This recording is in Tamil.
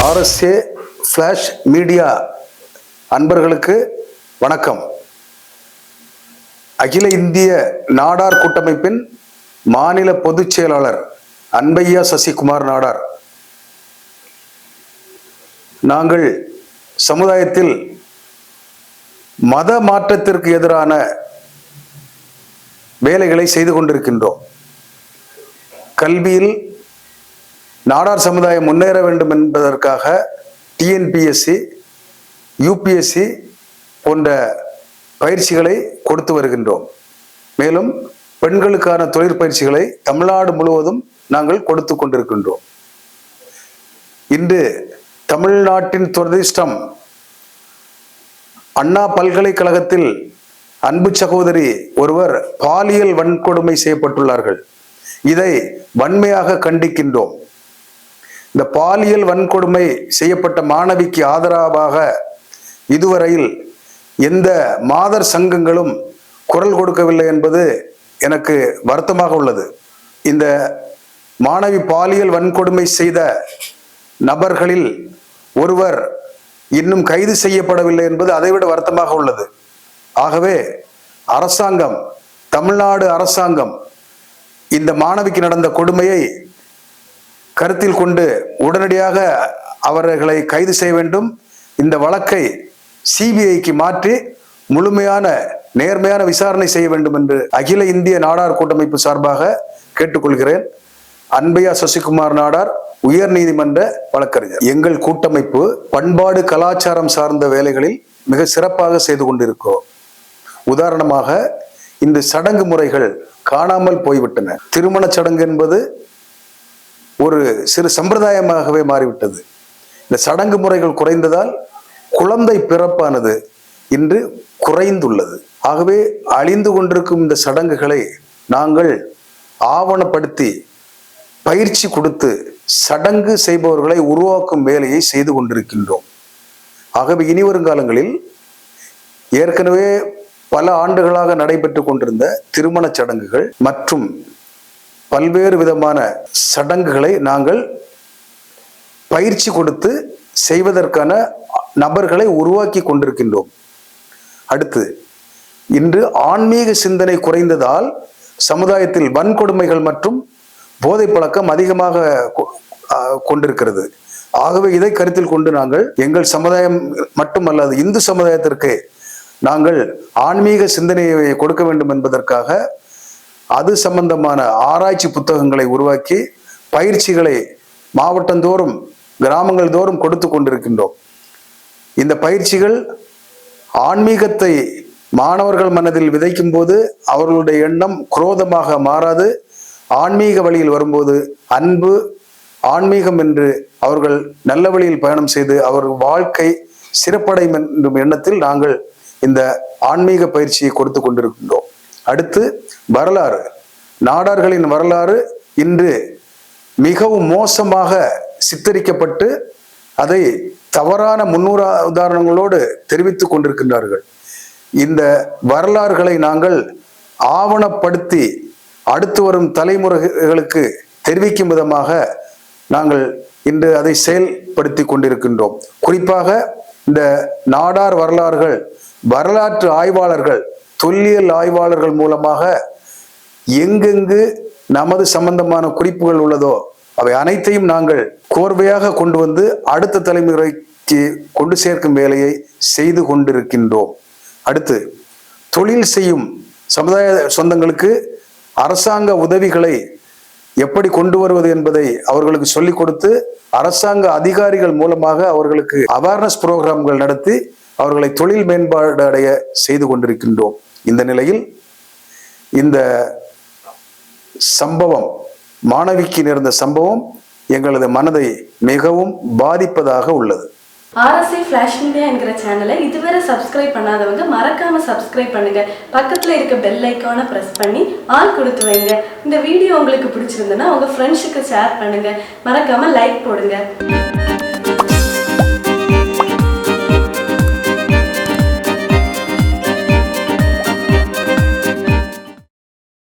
ஆர்எஸ்ஏ ஃப்ளாஷ் மீடியா அன்பர்களுக்கு வணக்கம். அகில இந்திய நாடார் கூட்டமைப்பின் மாநில பொதுச் செயலாளர் அன்பையா சசிகுமார் நாடார். நாங்கள் சமுதாயத்தில் மத மாற்றத்திற்கு எதிரான வேலைகளை செய்து கொண்டிருக்கின்றோம். கல்வியில் நாடார் சமுதாயம் முன்னேற வேண்டும் என்பதற்காக டிஎன்பிஎஸ்சி, யூபிஎஸ்சி போன்ற பயிற்சிகளை கொடுத்து வருகின்றோம். மேலும் பெண்களுக்கான தொழிற்பயிற்சிகளை தமிழ்நாடு முழுவதும் நாங்கள் கொடுத்து கொண்டிருக்கின்றோம். இன்று தமிழ்நாட்டின் துரதிர்ஷ்டம், அண்ணா பல்கலைக்கழகத்தில் அன்பு சகோதரி ஒருவர் பாலியல் வன்கொடுமை செய்யப்பட்டுள்ளார்கள். இதை வன்மையாக கண்டிக்கின்றோம். இந்த பாலியல் வன்கொடுமை செய்யப்பட்ட மாணவிக்கு ஆதரவாக இதுவரையில் எந்த மாதர் சங்கங்களும் குரல் கொடுக்கவில்லை என்பது எனக்கு வருத்தமாக உள்ளது. இந்த மாணவி பாலியல் வன்கொடுமை செய்த நபர்களில் ஒருவர் இன்னும் கைது செய்யப்படவில்லை என்பது அதைவிட வருத்தமாக உள்ளது. ஆகவே அரசாங்கம், தமிழ்நாடு அரசாங்கம் இந்த மாணவிக்கு நடந்த கொடுமையை கருத்தில் கொண்டு உடனடியாக அவர்களை கைது செய்ய வேண்டும். இந்த வழக்கை சிபிஐக்கு மாற்றி முழுமையான நேர்மையான விசாரணை செய்ய வேண்டும் என்று அகில இந்திய நாடார் கூட்டமைப்பு சார்பாக கேட்டுக்கொள்கிறேன். அன்பையா சசிகுமார் நாடார், உயர் நீதிமன்ற வழக்கறிஞர். எங்கள் கூட்டமைப்பு பண்பாடு கலாச்சாரம் சார்ந்த வேலைகளில் மிக சிறப்பாக செய்து கொண்டிருக்கிறோம். உதாரணமாக, இந்த சடங்கு முறைகள் காணாமல் போய்விட்டன. திருமண சடங்கு என்பது ஒரு சிறு சம்பிரதாயமாகவே மாறிவிட்டது. இந்த சடங்கு முறைகள் குறைந்ததால் குழந்தை பிறப்பானது இன்று குறைந்துள்ளது. ஆகவே அழிந்து கொண்டிருக்கும் இந்த சடங்குகளை நாங்கள் ஆவணப்படுத்தி பயிற்சி கொடுத்து சடங்கு செய்பவர்களை உருவாக்கும் வேலையை செய்து கொண்டிருக்கின்றோம். ஆகவே இனி வருங்காலங்களில் ஏற்கனவே பல ஆண்டுகளாக நடைபெற்று கொண்டிருந்த திருமண சடங்குகள் மற்றும் பல்வேறு விதமான சடங்குகளை நாங்கள் பயிற்சி கொடுத்து செய்வதற்கான நபர்களை உருவாக்கி கொண்டிருக்கின்றோம். அடுத்து, இன்று ஆன்மீக சிந்தனை குறைந்ததால் சமுதாயத்தில் வன்கொடுமைகள் மற்றும் போதை பழக்கம் அதிகமாக கொண்டிருக்கிறது. ஆகவே இதை கருத்தில் கொண்டு நாங்கள் எங்கள் சமுதாயம் மட்டுமல்லாது இந்து சமுதாயத்திற்கு நாங்கள் ஆன்மீக சிந்தனையை கொடுக்க வேண்டும் என்பதற்காக அது சம்பந்தமான ஆராய்ச்சி புத்தகங்களை உருவாக்கி பயிற்சிகளை மாவட்டந்தோறும் கிராமங்கள் தோறும் கொடுத்து கொண்டிருக்கின்றோம். இந்த பயிற்சிகள் ஆன்மீகத்தை மாணவர்கள் மனதில் விதைக்கும் போது அவர்களுடைய எண்ணம் குரோதமாக மாறாது. ஆன்மீக வழியில் வரும்போது அன்பு, ஆன்மீகம் என்று அவர்கள் நல்ல வழியில் பயணம் செய்து அவர்கள் வாழ்க்கை சிறப்படையும் என்னும் எண்ணத்தில் நாங்கள் இந்த ஆன்மீக பயிற்சியை கொடுத்து கொண்டிருக்கின்றோம். அடுத்து, வரலாறு, நாடார்களின் வரலாறு இன்று மிகவும் மோசமாக சித்தரிக்கப்பட்டு அதை தவறான உதாரணங்களோடு தெரிவித்துக் கொண்டிருக்கின்றார்கள். இந்த வரலாறுகளை நாங்கள் ஆவணப்படுத்தி அடுத்து வரும் தலைமுறைகளுக்கு தெரிவிக்கும் விதமாக நாங்கள் இன்று அதை செயல்படுத்தி கொண்டிருக்கின்றோம். குறிப்பாக இந்த நாடார் வரலாறுகள் வரலாற்று ஆய்வாளர்கள், தொல்லியல் ஆய்வாளர்கள் மூலமாக எங்கெங்கு நமது சம்பந்தமான குறிப்புகள் உள்ளதோ அவை அனைத்தையும் நாங்கள் கோர்வையாக கொண்டு வந்து அடுத்த தலைமுறைக்கு கொண்டு சேர்க்கும் வேலையை செய்து கொண்டிருக்கின்றோம். அடுத்து, தொழில் செய்யும் சமுதாய சொந்தங்களுக்கு அரசாங்க உதவிகளை எப்படி கொண்டு வருவது என்பதை அவர்களுக்கு சொல்லிக் கொடுத்து அரசாங்க அதிகாரிகள் மூலமாக அவர்களுக்கு அவேர்னஸ் புரோகிராம்கள் நடத்தி அவர்களை தொழில் மேம்பாடு அடைய செய்து கொண்டிருக்கின்றோம். இந்த நிலையில் இந்த சம்பவம், மாணவிக்கு நேர்ந்த சம்பவம் எங்களது மனதை மிகவும் பாதிப்பதாக உள்ளது. ஆர்எஸ்ஏ ஃப்ளாஷ் மீடியா என்கிற சேனலை இதுவரை சப்ஸ்கிரைப் பண்ணாதவங்க மறக்காம சப்ஸ்கிரைப் பண்ணுங்க. பக்கத்துல இருக்க பெல் ஐக்கானை பிரஸ் பண்ணி ஆல் கொடுத்து வைங்க. இந்த வீடியோ உங்களுக்கு பிடிச்சிருந்ததுன்னா உங்க ஃப்ரெண்ட்ஸுக்கு ஷேர் பண்ணுங்க. மறக்காம லைக் போடுங்க.